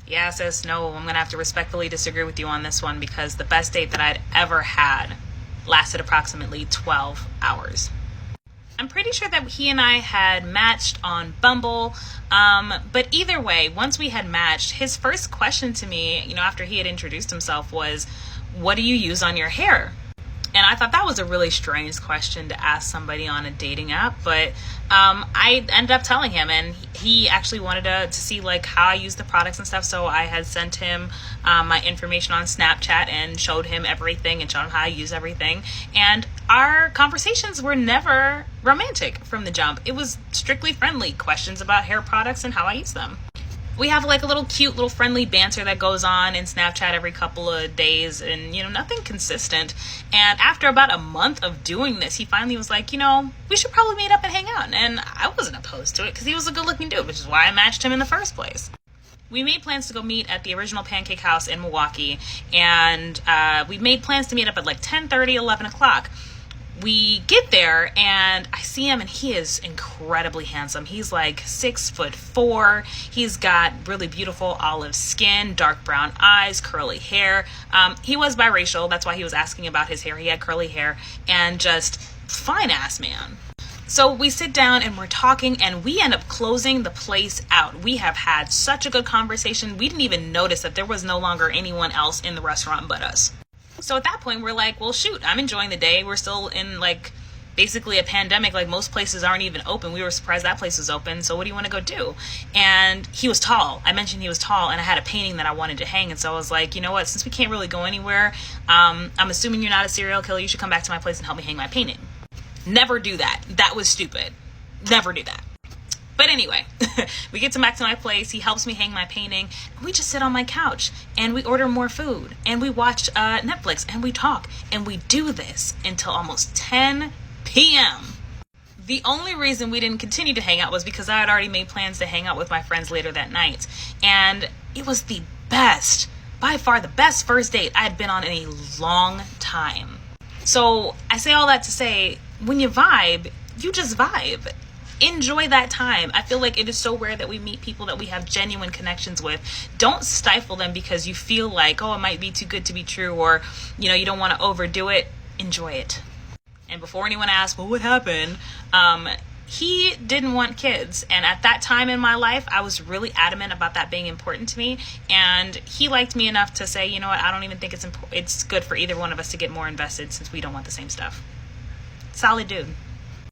Yeah, sis, no, I'm going to have to respectfully disagree with you on this one because the best date that I'd ever had lasted approximately 12 hours. I'm pretty sure that he and I had matched on Bumble. But either way, once we had matched, his first question to me, after he had introduced himself was, what do you use on your hair? And I thought that was a really strange question to ask somebody on a dating app, but I ended up telling him, and he actually wanted to see like how I use the products and stuff. So I had sent him my information on Snapchat and showed him everything and showed him how I use everything. And our conversations were never romantic from the jump. It was strictly friendly questions about hair products and how I use them. We have like a little cute little friendly banter that goes on in Snapchat every couple of days and, nothing consistent. And after about a month of doing this, he finally was like, we should probably meet up and hang out. And I wasn't opposed to it because he was a good looking dude, which is why I matched him in the first place. We made plans to go meet at the original Pancake House in Milwaukee. And we made plans to meet up at like 10:30, 11 o'clock. We get there and I see him and he is incredibly handsome. He's like 6'4". He's got really beautiful olive skin, dark brown eyes, curly hair. He was biracial. That's why he was asking about his hair. He had curly hair and just fine ass man. So we sit down and we're talking and we end up closing the place out. We have had such a good conversation. We didn't even notice that there was no longer anyone else in the restaurant but us. So at that point, we're like, well, shoot, I'm enjoying the day. We're still in like basically a pandemic. Like most places aren't even open. We were surprised that place was open. So what do you want to go do? And he was tall. I mentioned he was tall and I had a painting that I wanted to hang. And so I was like, you know what, since we can't really go anywhere, I'm assuming you're not a serial killer. You should come back to my place and help me hang my painting. Never do that. That was stupid. Never do that. But anyway, we get back to my place. He helps me hang my painting. And we just sit on my couch and we order more food and we watch Netflix and we talk and we do this until almost 10 p.m. The only reason we didn't continue to hang out was because I had already made plans to hang out with my friends later that night. And it was the best, by far the best first date I had been on in a long time. So I say all that to say, when you vibe, you just vibe. Enjoy that time. I feel like it is so rare that we meet people that we have genuine connections with. Don't stifle them because you feel like, oh, it might be too good to be true, or, you don't want to overdo it. Enjoy it. And before anyone asks, well, what happened? He didn't want kids. And at that time in my life, I was really adamant about that being important to me. And he liked me enough to say, you know what, I don't even think it's good for either one of us to get more invested since we don't want the same stuff. Solid dude.